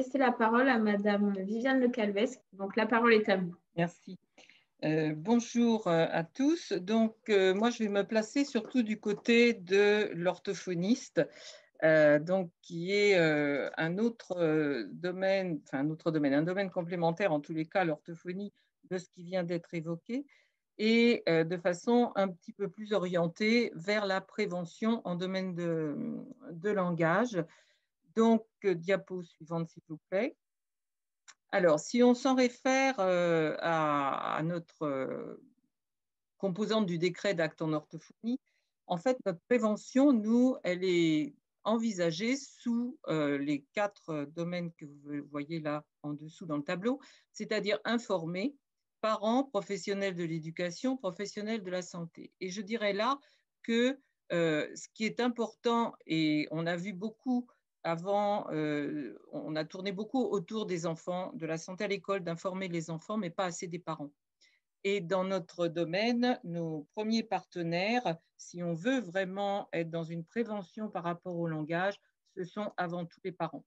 laisser la parole à Madame Viviane Le Calvez. Donc, la parole est à vous. Merci. Bonjour à tous. Donc, moi, je vais me placer surtout du côté de l'orthophoniste, donc qui est un autre domaine, enfin un domaine complémentaire en tous les cas, l'orthophonie, de ce qui vient d'être évoqué, et de façon un petit peu plus orientée vers la prévention en domaine de langage. Donc, diapo suivante, s'il vous plaît. Alors, si on s'en réfère à notre composante du décret d'acte en orthophonie, en fait, notre prévention, nous, elle est envisagée sous les 4 domaines que vous voyez là en dessous dans le tableau, c'est-à-dire informer parents, professionnels de l'éducation, professionnels de la santé. Et je dirais là que ce qui est important, et on a vu beaucoup avant, on a tourné beaucoup autour des enfants, de la santé à l'école, d'informer les enfants, mais pas assez des parents. Et dans notre domaine, nos premiers partenaires, si on veut vraiment être dans une prévention par rapport au langage, ce sont avant tout les parents.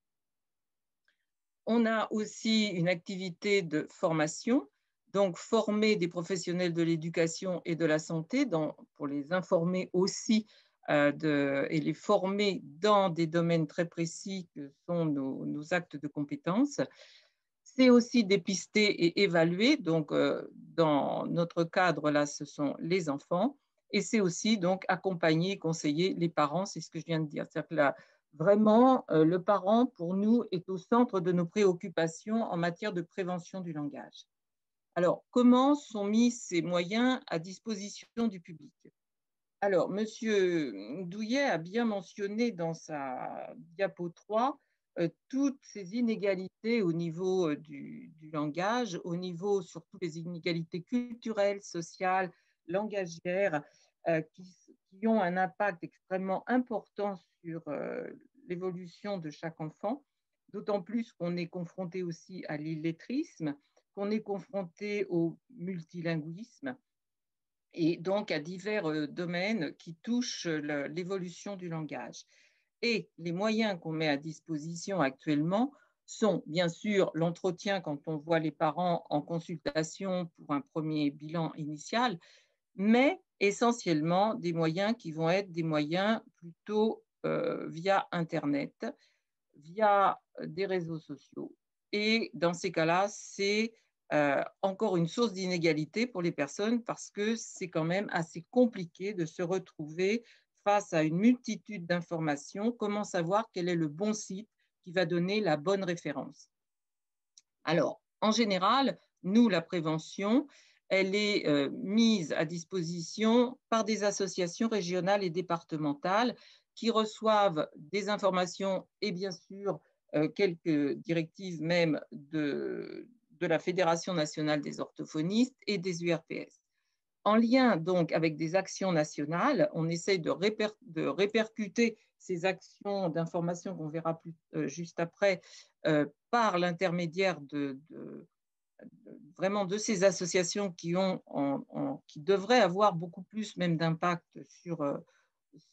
On a aussi une activité de formation, donc former des professionnels de l'éducation et de la santé pour les informer aussi et les former dans des domaines très précis que sont nos actes de compétences. C'est aussi dépister et évaluer, donc dans notre cadre là, ce sont les enfants, et c'est aussi donc accompagner, conseiller les parents, c'est ce que je viens de dire. C'est-à-dire que là, vraiment, le parent, pour nous, est au centre de nos préoccupations en matière de prévention du langage. Alors, comment sont mis ces moyens à disposition du public? Alors, M. Douillet a bien mentionné dans sa diapo 3 toutes ces inégalités au niveau du langage, au niveau surtout des inégalités culturelles, sociales, langagières, qui ont un impact extrêmement important sur l'évolution de chaque enfant, d'autant plus qu'on est confronté aussi à l'illettrisme, qu'on est confronté au multilinguisme, et donc à divers domaines qui touchent l'évolution du langage. Et les moyens qu'on met à disposition actuellement sont bien sûr l'entretien quand on voit les parents en consultation pour un premier bilan initial, mais essentiellement des moyens qui vont être des moyens plutôt via Internet, via des réseaux sociaux. Et dans ces cas-là, c'est encore une source d'inégalité pour les personnes parce que c'est quand même assez compliqué de se retrouver face à une multitude d'informations. Comment savoir quel est le bon site qui va donner la bonne référence? Alors, en général, nous, la prévention, elle est mise à disposition par des associations régionales et départementales qui reçoivent des informations et bien sûr quelques directives même de la Fédération nationale des orthophonistes et des URPS. En lien donc avec des actions nationales, on essaye de répercuter ces actions d'information qu'on verra juste après par l'intermédiaire vraiment de ces associations qui devraient avoir beaucoup plus même d'impact sur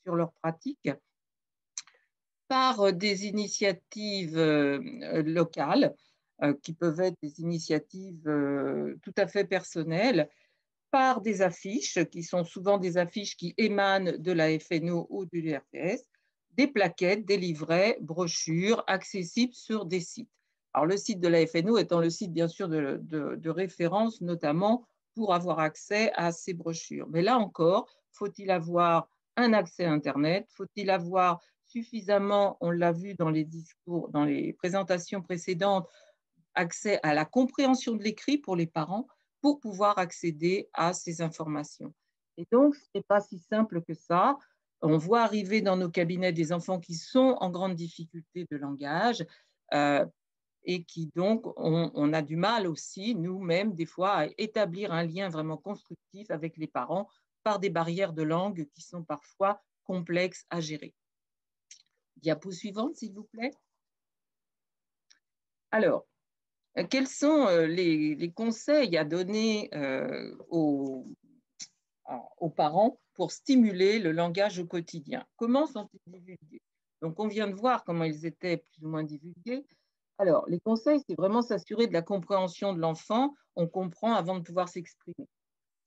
leur pratique, par des initiatives locales qui peuvent être des initiatives tout à fait personnelles, par des affiches qui sont souvent des affiches qui émanent de la FNO ou de l'URPS, des plaquettes, des livrets, brochures accessibles sur des sites. Alors, le site de la FNO étant le site, bien sûr, de référence, notamment pour avoir accès à ces brochures. Mais là encore, faut-il avoir un accès à Internet? Faut-il avoir suffisamment, on l'a vu dans les discours, dans les présentations précédentes, accès à la compréhension de l'écrit pour les parents pour pouvoir accéder à ces informations? Et donc, ce n'est pas si simple que ça. On voit arriver dans nos cabinets des enfants qui sont en grande difficulté de langage et qui donc, on a du mal aussi, nous-mêmes, des fois, à établir un lien vraiment constructif avec les parents par des barrières de langue qui sont parfois complexes à gérer. Diapo suivante, s'il vous plaît. Alors, quels sont les conseils à donner aux parents pour stimuler le langage au quotidien? Comment sont-ils divulgués? Donc, on vient de voir comment ils étaient plus ou moins divulgués. Alors, les conseils, c'est vraiment s'assurer de la compréhension de l'enfant. On comprend avant de pouvoir s'exprimer.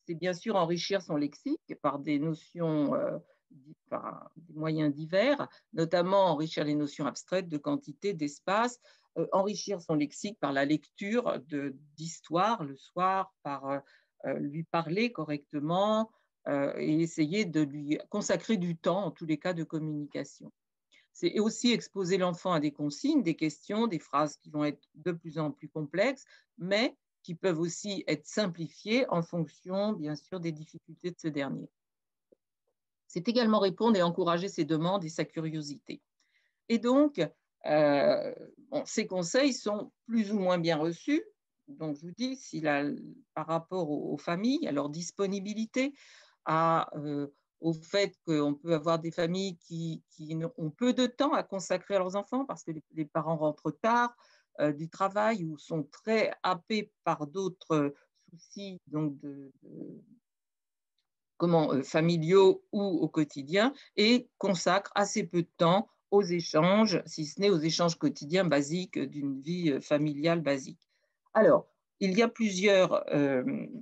C'est bien sûr enrichir son lexique par des notions, par des moyens divers, notamment enrichir les notions abstraites de quantité, d'espace, enrichir son lexique par la lecture d'histoires le soir, par lui parler correctement et essayer de lui consacrer du temps, en tous les cas, de communication. C'est aussi exposer l'enfant à des consignes, des questions, des phrases qui vont être de plus en plus complexes, mais qui peuvent aussi être simplifiées en fonction, bien sûr, des difficultés de ce dernier. C'est également répondre et encourager ses demandes et sa curiosité. Et donc, ces conseils sont plus ou moins bien reçus. Donc, je vous dis, par rapport aux familles, à leur disponibilité, au fait qu'on peut avoir des familles qui ont peu de temps à consacrer à leurs enfants parce que les parents rentrent tard du travail ou sont très happés par d'autres soucis donc familiaux ou au quotidien et consacrent assez peu de temps aux échanges, si ce n'est aux échanges quotidiens basiques d'une vie familiale basique. Alors, il y a plusieurs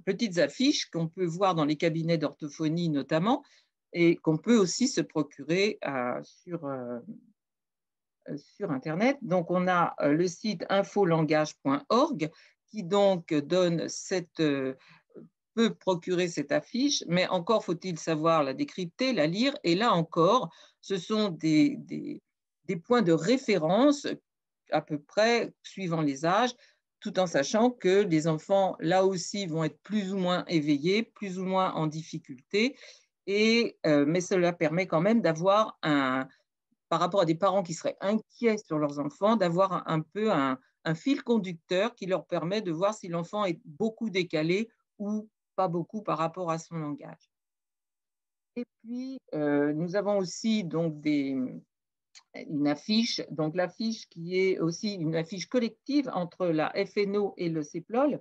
petites affiches qu'on peut voir dans les cabinets d'orthophonie notamment et qu'on peut aussi se procurer sur Internet. Donc, on a le site infolangage.org qui donc peut procurer cette affiche, mais encore faut-il savoir la décrypter, la lire. Et là encore, ce sont des points de référence à peu près suivant les âges, tout en sachant que les enfants, là aussi, vont être plus ou moins éveillés, plus ou moins en difficulté. Mais cela permet quand même d'avoir par rapport à des parents qui seraient inquiets sur leurs enfants, d'avoir un peu un fil conducteur qui leur permet de voir si l'enfant est beaucoup décalé ou pas beaucoup par rapport à son langage. Et puis, nous avons aussi donc une affiche, donc l'affiche qui est aussi une affiche collective entre la FNO et le CEPLOL,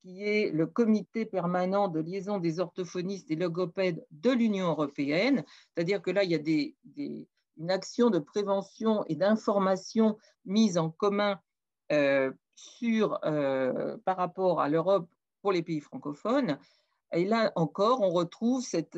qui est le comité permanent de liaison des orthophonistes et logopèdes de l'Union européenne. C'est-à-dire que là, il y a une action de prévention et d'information mise en commun par rapport à l'Europe pour les pays francophones. Et là encore, on retrouve cet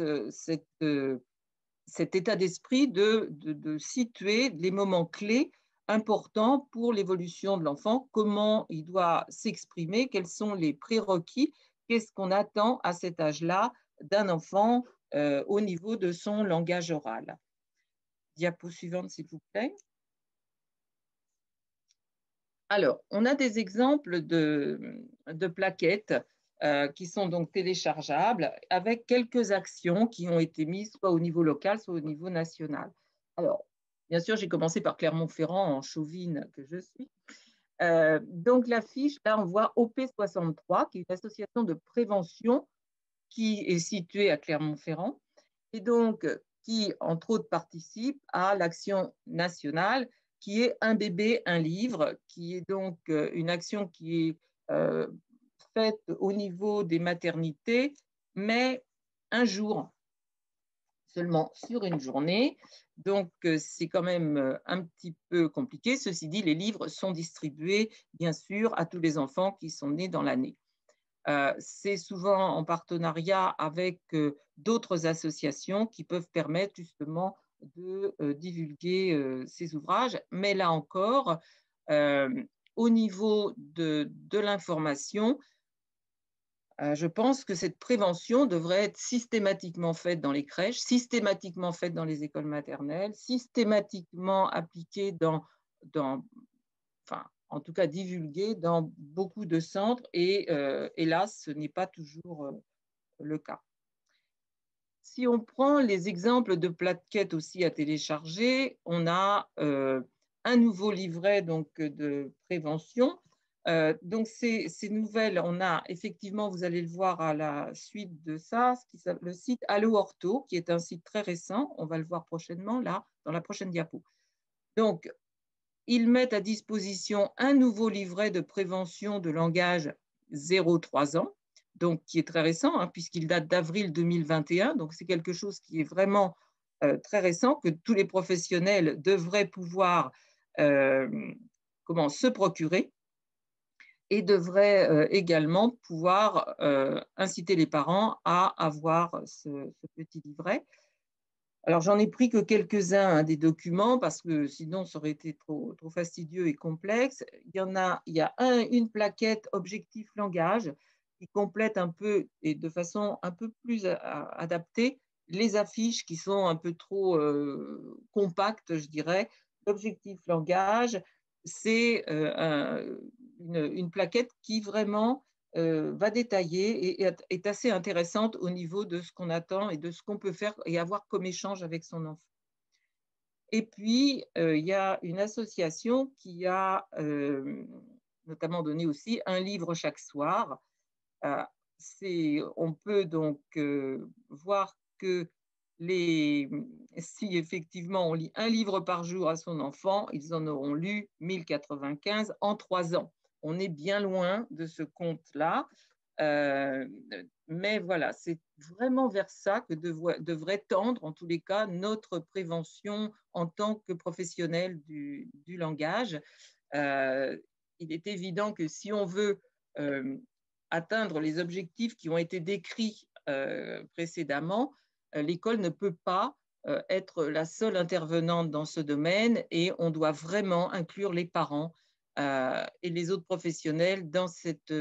état d'esprit de situer les moments clés importants pour l'évolution de l'enfant, comment il doit s'exprimer, quels sont les prérequis, qu'est-ce qu'on attend à cet âge-là d'un enfant au niveau de son langage oral. Diapo suivante, s'il vous plaît. Alors, on a des exemples de plaquettes qui sont donc téléchargeables avec quelques actions qui ont été mises soit au niveau local, soit au niveau national. Alors, bien sûr, j'ai commencé par Clermont-Ferrand, en chauvine que je suis. Donc, l'affiche, là, on voit OP63, qui est une association de prévention qui est située à Clermont-Ferrand et donc qui, entre autres, participe à l'action nationale qui est Un bébé, un livre, qui est donc une action qui est faite au niveau des maternités, mais un jour seulement sur une journée. Donc, c'est quand même un petit peu compliqué. Ceci dit, les livres sont distribués, bien sûr, à tous les enfants qui sont nés dans l'année. C'est souvent en partenariat avec d'autres associations qui peuvent permettre justement de divulguer ces ouvrages. Mais là encore, au niveau de l'information, je pense que cette prévention devrait être systématiquement faite dans les crèches, systématiquement faite dans les écoles maternelles, systématiquement appliquée enfin, en tout cas divulguée dans beaucoup de centres et hélas, ce n'est pas toujours le cas. Si on prend les exemples de plaquettes aussi à télécharger, on a un nouveau livret donc, de prévention. Donc ces nouvelles, on a effectivement, vous allez le voir à la suite de ça, le site Allo Ortho, qui est un site très récent, on va le voir prochainement là, dans la prochaine diapo. Donc, ils mettent à disposition un nouveau livret de prévention de langage 0-3 ans, donc qui est très récent, hein, puisqu'il date d'avril 2021. Donc, c'est quelque chose qui est vraiment très récent, que tous les professionnels devraient pouvoir se procurer et devrait également pouvoir inciter les parents à avoir ce petit livret. Alors, j'en ai pris que quelques-uns des documents parce que sinon, ça aurait été trop fastidieux et complexe. Il y a une plaquette objectif langage qui complète un peu et de façon un peu plus adaptée les affiches qui sont un peu trop compactes, je dirais. L'objectif langage, c'est une plaquette qui vraiment va détailler et est assez intéressante au niveau de ce qu'on attend et de ce qu'on peut faire et avoir comme échange avec son enfant. Et puis, il y a une association qui a notamment donné aussi un livre chaque soir. Euh, on peut donc voir que si effectivement on lit un livre par jour à son enfant, ils en auront lu 1095 en 3 ans. On est bien loin de ce compte-là. Mais voilà, c'est vraiment vers ça que devrait tendre, en tous les cas, notre prévention en tant que professionnel du langage. Il est évident que si on veut atteindre les objectifs qui ont été décrits précédemment, l'école ne peut pas être la seule intervenante dans ce domaine et on doit vraiment inclure les parents et les autres professionnels dans cette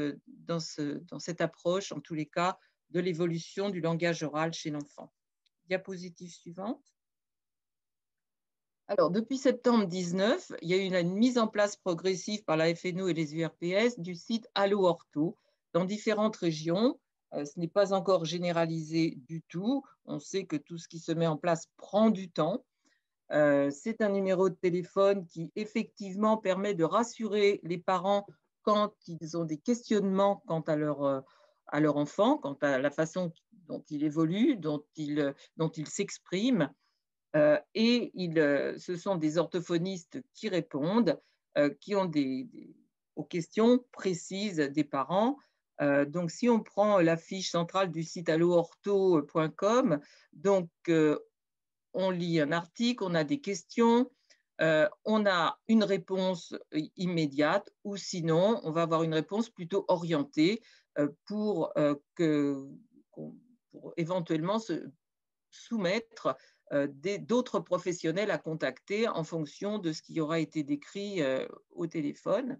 approche, en tous les cas, de l'évolution du langage oral chez l'enfant. Diapositive suivante. Alors, depuis septembre 2019, il y a eu une mise en place progressive par la FNO et les URPS du site Allo Ortho dans différentes régions. Ce n'est pas encore généralisé du tout. On sait que tout ce qui se met en place prend du temps. C'est un numéro de téléphone qui effectivement permet de rassurer les parents quand ils ont des questionnements quant à leur enfant, quant à la façon dont il évolue, dont il s'exprime. Et ce sont des orthophonistes qui répondent, qui ont aux questions précises des parents. Donc, si on prend la fiche centrale du site alloortho.com, donc on lit un article, on a des questions, on a une réponse immédiate ou sinon, on va avoir une réponse plutôt orientée pour éventuellement se soumettre d'autres professionnels à contacter en fonction de ce qui aura été décrit au téléphone.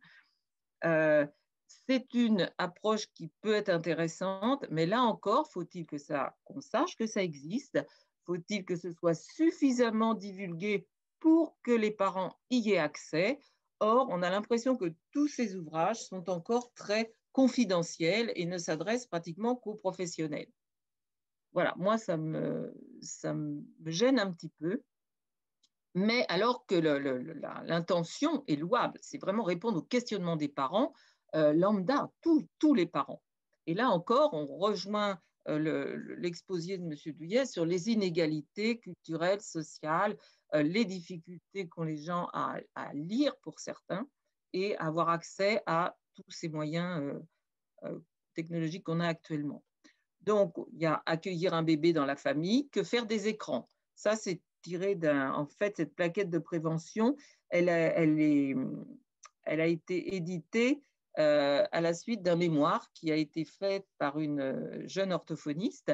C'est une approche qui peut être intéressante, mais là encore, faut-il qu'on sache que ça existe, faut-il que ce soit suffisamment divulgué pour que les parents y aient accès. Or, on a l'impression que tous ces ouvrages sont encore très confidentiels et ne s'adressent pratiquement qu'aux professionnels. Voilà, moi, ça me gêne un petit peu. Mais alors que l'intention est louable, c'est vraiment répondre aux questionnements des parents, lambda, tous les parents. Et là encore, on rejoint l'exposé de M. Douillet sur les inégalités culturelles, sociales, les difficultés qu'ont les gens à lire pour certains et à avoir accès à tous ces moyens technologiques qu'on a actuellement. Donc, il y a accueillir un bébé dans la famille, que faire des écrans. Ça, c'est tiré en fait, cette plaquette de prévention, elle a été éditée à la suite d'un mémoire qui a été fait par une jeune orthophoniste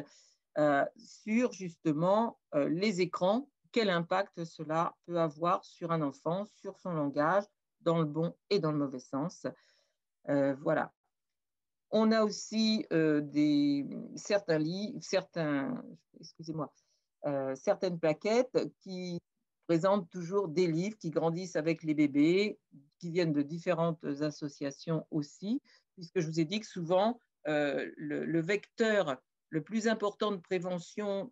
sur justement les écrans, quel impact cela peut avoir sur un enfant, sur son langage, dans le bon et dans le mauvais sens. Voilà. On a aussi certaines plaquettes qui présentent toujours des livres qui grandissent avec les bébés, qui viennent de différentes associations aussi, puisque je vous ai dit que souvent, le vecteur le plus important de prévention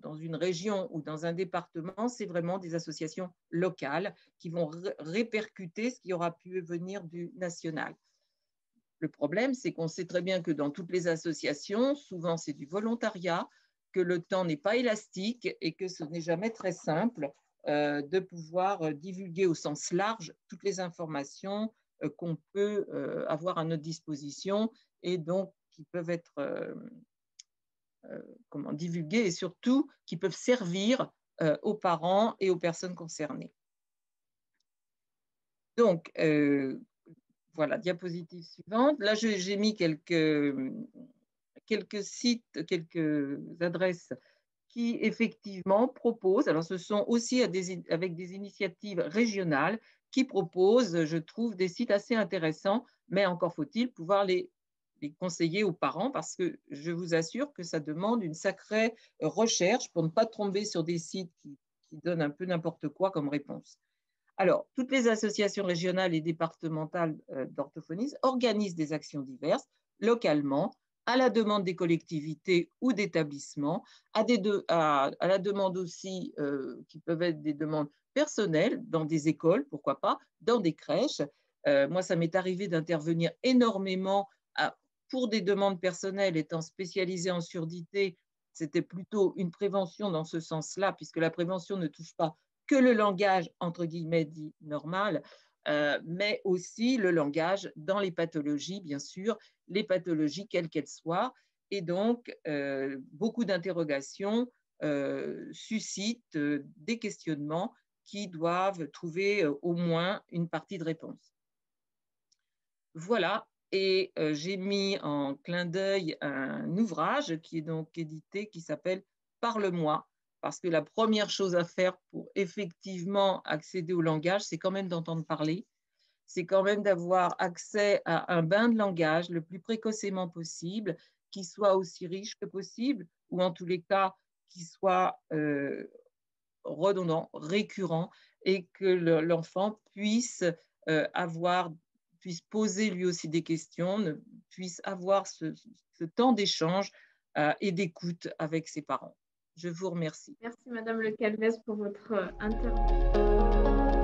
dans une région ou dans un département, c'est vraiment des associations locales qui vont répercuter ce qui aura pu venir du national. Le problème, c'est qu'on sait très bien que dans toutes les associations, souvent c'est du volontariat, que le temps n'est pas élastique et que ce n'est jamais très simple de pouvoir divulguer au sens large toutes les informations qu'on peut avoir à notre disposition et donc qui peuvent être divulguées et surtout qui peuvent servir aux parents et aux personnes concernées. Donc, voilà, diapositive suivante. Là, j'ai mis quelques sites, quelques adresses qui effectivement proposent, alors ce sont aussi avec des initiatives régionales qui proposent, je trouve, des sites assez intéressants, mais encore faut-il pouvoir les conseiller aux parents parce que je vous assure que ça demande une sacrée recherche pour ne pas tomber sur des sites qui donnent un peu n'importe quoi comme réponse. Alors, toutes les associations régionales et départementales d'orthophonistes organisent des actions diverses localement, à la demande des collectivités ou d'établissements, à la demande aussi, qui peuvent être des demandes personnelles, dans des écoles, pourquoi pas, dans des crèches. Moi, ça m'est arrivé d'intervenir énormément pour des demandes personnelles, étant spécialisée en surdité. C'était plutôt une prévention dans ce sens-là, puisque la prévention ne touche pas que le langage, entre guillemets, dit normal, mais aussi le langage dans les pathologies, bien sûr, les pathologies quelles qu'elles soient. Et donc, beaucoup d'interrogations suscitent des questionnements qui doivent trouver au moins une partie de réponse. Voilà, et j'ai mis en clin d'œil un ouvrage qui est donc édité, qui s'appelle « Parle-moi », parce que la première chose à faire pour effectivement accéder au langage, c'est quand même d'entendre parler, c'est quand même d'avoir accès à un bain de langage le plus précocement possible, qui soit aussi riche que possible, ou en tous les cas, qui soit redondant, récurrent, et que l'enfant puisse puisse poser lui aussi des questions, puisse avoir ce temps d'échange et d'écoute avec ses parents. Je vous remercie. Merci Madame Le Calvez pour votre intervention.